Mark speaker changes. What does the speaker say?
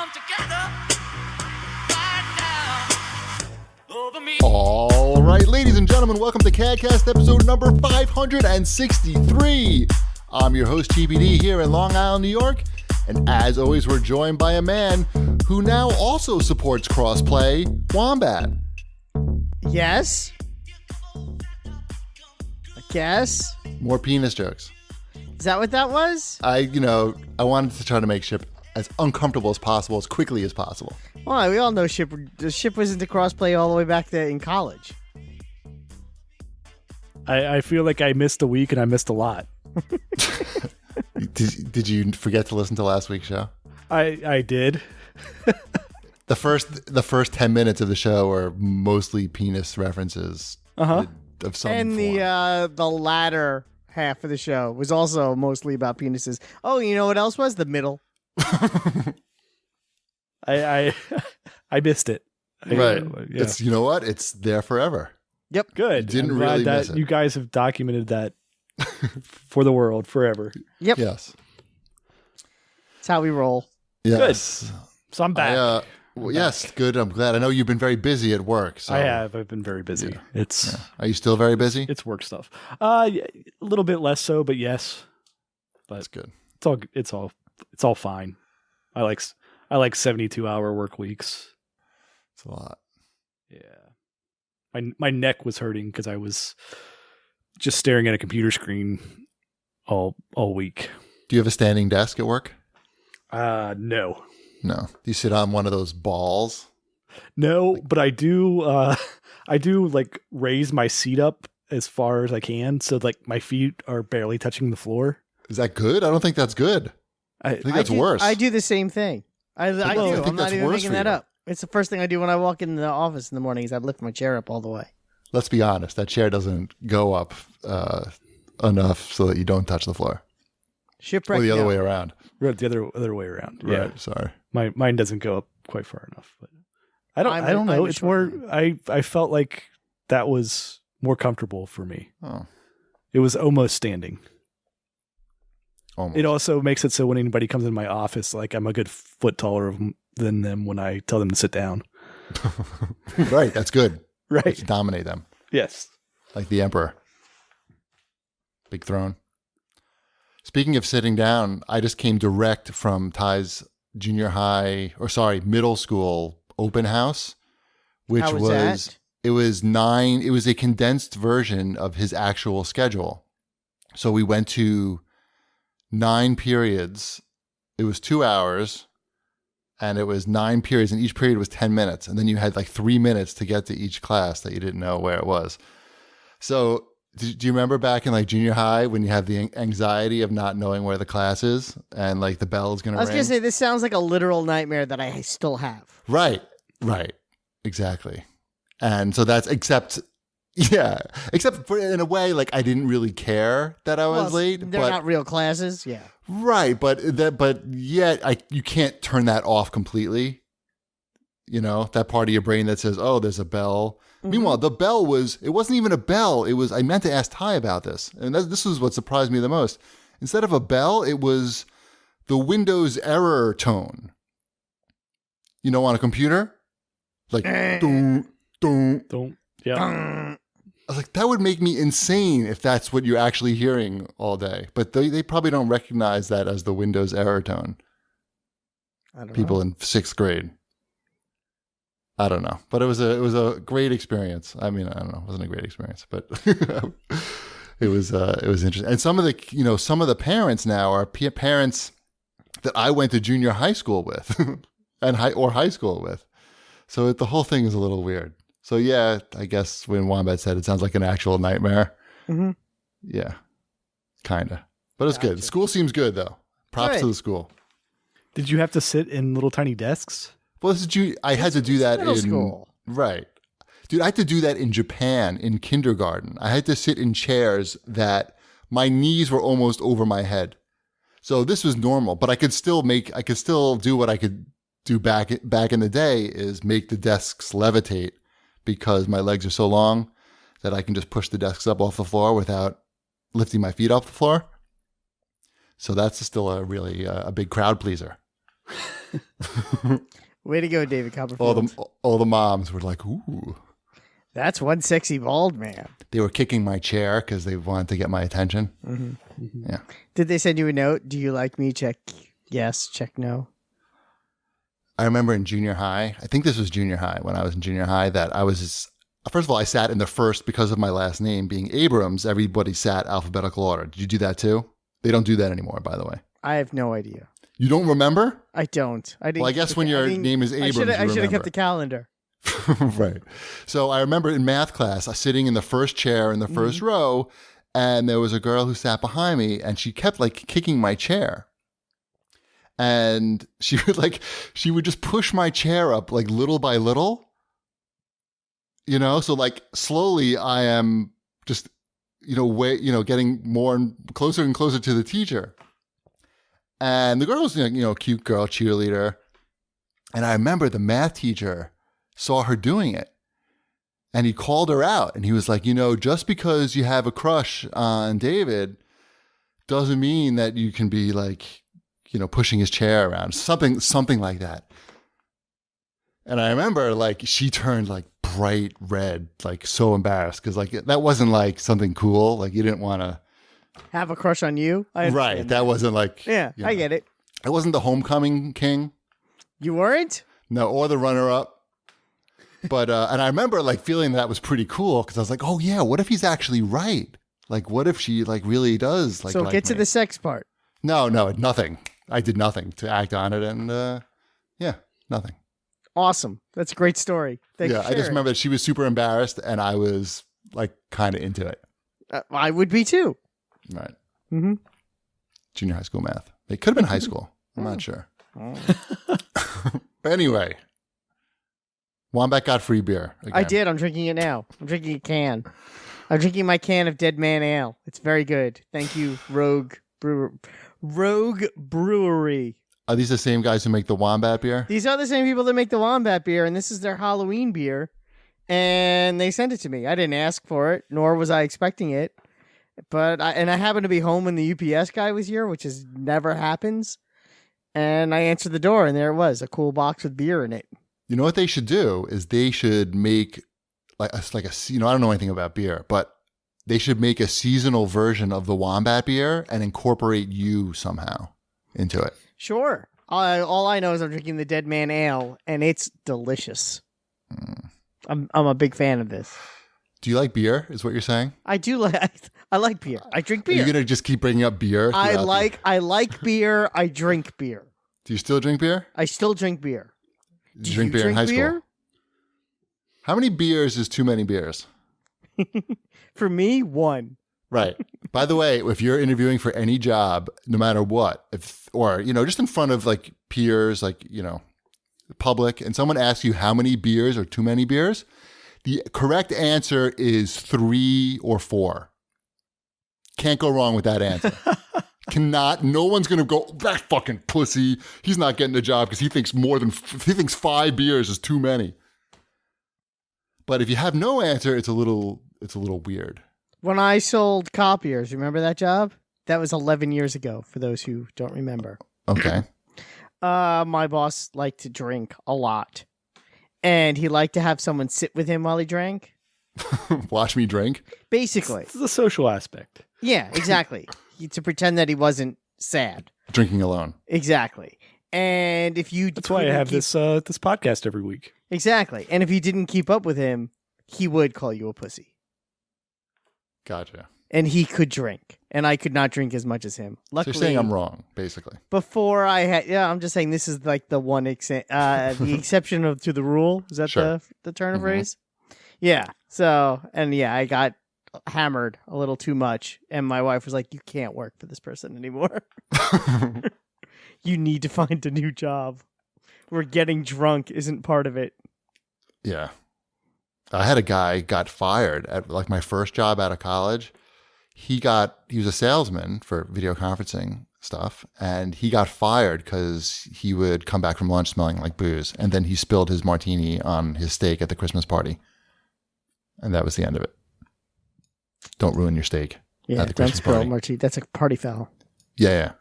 Speaker 1: come together right now over me.
Speaker 2: All right, ladies and gentlemen, welcome to CAGcast episode number 563. I'm your host, GBD, here in Long Island, New York. And as always, we're joined by a man who now also supports crossplay, Wombat.
Speaker 3: Yes. I guess.
Speaker 2: More penis jokes.
Speaker 3: Is that what that was?
Speaker 2: I wanted to try to make Ship as uncomfortable as possible, as quickly as possible.
Speaker 3: Well, we all know Ship was into crossplay all the way back there in college.
Speaker 4: I feel like I missed a week and I missed a lot.
Speaker 2: Did you forget to listen to last week's show?
Speaker 4: I did.
Speaker 2: The first 10 minutes of the show are mostly penis references of some
Speaker 3: And
Speaker 2: form.
Speaker 3: the latter half of the show was also mostly about penises. Oh, you know what else was? The middle.
Speaker 4: I missed it.
Speaker 2: Right.
Speaker 4: Yeah.
Speaker 2: It's, you know what? It's there forever.
Speaker 3: Yep.
Speaker 4: Good.
Speaker 2: Didn't
Speaker 4: I'm glad
Speaker 2: really
Speaker 4: that
Speaker 2: miss it.
Speaker 4: you guys have documented that for the world forever.
Speaker 3: Yep.
Speaker 2: Yes.
Speaker 3: That's how we roll.
Speaker 2: Yes.
Speaker 4: So I'm back.
Speaker 2: Yes, good. I'm glad. I know you've been very busy at work. So.
Speaker 4: I have. I've been very busy.
Speaker 2: Yeah.
Speaker 4: It's
Speaker 2: Are you still very busy?
Speaker 4: it's work stuff. A little bit less so, but yes. But
Speaker 2: That's good.
Speaker 4: it's all fine. I like 72-hour work weeks.
Speaker 2: It's a lot.
Speaker 4: Yeah. My neck was hurting because I was just staring at a computer screen all week.
Speaker 2: Do you have a standing desk at work?
Speaker 4: No.
Speaker 2: No. Do you sit on one of those balls?
Speaker 4: No, but I do like raise my seat up as far as I can so like my feet are barely touching the floor.
Speaker 2: Is that good? I don't think that's good. I think that's worse.
Speaker 3: I do the same thing. I do.
Speaker 2: I think
Speaker 3: I'm not
Speaker 2: that's
Speaker 3: even
Speaker 2: worse
Speaker 3: making
Speaker 2: for
Speaker 3: that
Speaker 2: you.
Speaker 3: up. It's the first thing I do when I walk in the office in the morning is I lift my chair up all the way.
Speaker 2: Let's be honest. That chair doesn't go up enough so that you don't touch the floor.
Speaker 3: Shipwreck.
Speaker 2: Or the other
Speaker 3: no.
Speaker 2: way around.
Speaker 4: Right, the other way around. Yeah.
Speaker 2: Right. Sorry.
Speaker 4: Mine doesn't go up quite far enough. But I don't know.
Speaker 3: I'm a
Speaker 4: It's
Speaker 3: short
Speaker 4: more I felt like that was more comfortable for me.
Speaker 2: Oh,
Speaker 4: It was almost standing.
Speaker 2: almost.
Speaker 4: It also makes it so when anybody comes in my office, like I'm a good foot taller than them when I tell them to sit down.
Speaker 2: Right. That's good.
Speaker 4: Right.
Speaker 2: Let's dominate them.
Speaker 4: Yes.
Speaker 2: Like the emperor. Big throne. Speaking of sitting down, I just came direct from Ty's middle school open house, which
Speaker 3: How was that?
Speaker 2: it was a condensed version of his actual schedule. So we went to 9 periods. It was 2 hours and it was 9 periods and each period was 10 minutes. And then you had like 3 minutes to get to each class that you didn't know where it was. So do you remember back in like junior high when you have the anxiety of not knowing where the class is and like the bell is going to ring?
Speaker 3: I was going to say, this sounds like a literal nightmare that I still have.
Speaker 2: Right. Exactly. And so that's except for in a way, like I didn't really care that I was late.
Speaker 3: They're
Speaker 2: but,
Speaker 3: not real classes. Yeah.
Speaker 2: right. But yet you can't turn that off completely. You know, that part of your brain that says, oh, there's a bell. Mm-hmm. Meanwhile, the bell it wasn't even a bell. I meant to ask Ty about this. And this is what surprised me the most. Instead of a bell, it was the Windows error tone. You know, on a computer? Like, dun, dun.
Speaker 4: Don't. Yeah.
Speaker 2: I was like, that would make me insane if that's what you're actually hearing all day. But they probably don't recognize that as the Windows error tone.
Speaker 3: I don't
Speaker 2: People
Speaker 3: know.
Speaker 2: in 6th grade. I don't know, but it was a great experience. I mean, I don't know, it wasn't a great experience, but it was interesting. And some of the parents now are parents that I went to junior high school with, and high school with. So the whole thing is a little weird. So yeah, I guess when Wombat said it sounds like an actual nightmare.
Speaker 3: Mm-hmm.
Speaker 2: Yeah, kinda, but it's
Speaker 3: Gotcha.
Speaker 2: good. School seems good though. Props to
Speaker 3: Good.
Speaker 2: the school.
Speaker 4: Did you have to sit in little tiny desks?
Speaker 2: Well, I had to do that
Speaker 3: middle
Speaker 2: in
Speaker 3: school.
Speaker 2: Right. Dude, I had to do that in Japan in kindergarten. I had to sit in chairs that my knees were almost over my head. So this was normal, but I could still do what I could do back in the day is make the desks levitate because my legs are so long that I can just push the desks up off the floor without lifting my feet off the floor. So that's still a really a big crowd pleaser.
Speaker 3: Way to go, David Copperfield.
Speaker 2: All the moms were like, ooh.
Speaker 3: That's one sexy bald man.
Speaker 2: They were kicking my chair because they wanted to get my attention. Yeah.
Speaker 3: Did they send you a note? Do you like me? Check yes, check no.
Speaker 2: I remember in junior high, I think this was junior high, when I was in junior high, that I was, first of all, I sat in the first, because of my last name being Abrams, everybody sat alphabetical order. Did you do that too? They don't do that anymore, by the way.
Speaker 3: I have no idea.
Speaker 2: You don't remember?
Speaker 3: I don't. I didn't.
Speaker 2: Well, I guess when your name is Abrams,
Speaker 3: I should have kept the calendar.
Speaker 2: Right. So I remember in math class, I was sitting in the first chair in the first row, and there was a girl who sat behind me, and she kept like kicking my chair. And she would just push my chair up like little by little. You know, so like slowly I am just, getting more and closer to the teacher. And the girl was, cute girl, cheerleader. And I remember the math teacher saw her doing it. And he called her out. And he was like, just because you have a crush on David doesn't mean that you can be like, pushing his chair around. Something like that. And I remember like she turned like bright red, like so embarrassed. Because like that wasn't like something cool. Like you didn't want to
Speaker 3: have a crush on you.
Speaker 2: Right. That wasn't like.
Speaker 3: Yeah, I get it.
Speaker 2: I wasn't the homecoming king.
Speaker 3: You weren't?
Speaker 2: No, or the runner-up. But, and I remember like feeling that was pretty cool because I was like, oh yeah, what if he's actually right? Like, what if she like really does like.
Speaker 3: So
Speaker 2: like
Speaker 3: get to
Speaker 2: me?
Speaker 3: the sex part.
Speaker 2: No, nothing. I did nothing to act on it, and yeah, nothing.
Speaker 3: Awesome. That's a great story. Thank you.
Speaker 2: I just remember that she was super embarrassed, and I was like kind of into it.
Speaker 3: I would be too.
Speaker 2: Right.
Speaker 3: Mm-hmm.
Speaker 2: Junior high school math. It could have been high school. I'm not sure. Anyway, Wombat got free beer. Again.
Speaker 3: I did. I'm drinking it now. I'm drinking a can. I'm drinking my can of Dead Man Ale. It's very good. Thank you, Rogue Brewery.
Speaker 2: Are these the same guys who make the Wombat beer?
Speaker 3: These are the same people that make the Wombat beer, and this is their Halloween beer. And they sent it to me. I didn't ask for it, nor was I expecting it. But I happened to be home when the UPS guy was here, which never happens. And I answered the door, and there it was, a cool box with beer in it.
Speaker 2: You know what they should do is they should make I don't know anything about beer, but they should make a seasonal version of the Wombat beer and incorporate you somehow into it.
Speaker 3: Sure. All I know is I'm drinking the Dead Man Ale, and it's delicious. I'm a big fan of this.
Speaker 2: Do you like beer? Is what you're saying?
Speaker 3: I do I like beer. I drink beer.
Speaker 2: Are you gonna just keep bringing up beer?
Speaker 3: I like beer. I drink beer.
Speaker 2: Do you still drink beer?
Speaker 3: I still drink beer.
Speaker 2: Did you drink beer in high school? How many beers is too many beers?
Speaker 3: For me, one.
Speaker 2: Right. By the way, if you're interviewing for any job, no matter what, just in front of like peers, like, public, and someone asks you how many beers or too many beers, the correct answer is 3 or 4. Can't go wrong with that answer. No one's going to go, that fucking pussy. He's not getting a job because he thinks 5 beers is too many. But if you have no answer, it's a little weird.
Speaker 3: When I sold copiers, remember that job? That was 11 years ago, for those who don't remember.
Speaker 2: Okay.
Speaker 3: My boss liked to drink a lot. And he liked to have someone sit with him while he drank.
Speaker 2: Watch me drink?
Speaker 3: Basically.
Speaker 4: It's the social aspect.
Speaker 3: Yeah, exactly. To pretend that he wasn't sad.
Speaker 2: Drinking alone.
Speaker 3: Exactly. And if you...
Speaker 4: That's why I have this podcast every week.
Speaker 3: Exactly. And if you didn't keep up with him, he would call you a pussy.
Speaker 2: Gotcha.
Speaker 3: And he could drink. And I could not drink as much as him. Luckily,
Speaker 2: so you're saying I'm wrong, basically.
Speaker 3: Before I had... Yeah, I'm just saying this is like the one... the exception to the rule. Is that
Speaker 2: sure.
Speaker 3: the turn of phrase? Yeah. So, and yeah, I got hammered a little too much. And my wife was like, you can't work for this person anymore. You need to find a new job where getting drunk isn't part of it.
Speaker 2: Yeah. I had a guy got fired at like my first job out of college. He was a salesman for video conferencing stuff, and he got fired because he would come back from lunch smelling like booze, and then he spilled his martini on his steak at the Christmas party. And that was the end of it. Don't ruin your steak.
Speaker 3: Yeah,
Speaker 2: at the
Speaker 3: don't
Speaker 2: Christmas
Speaker 3: spill
Speaker 2: party.
Speaker 3: martini. That's a party foul.
Speaker 2: Yeah.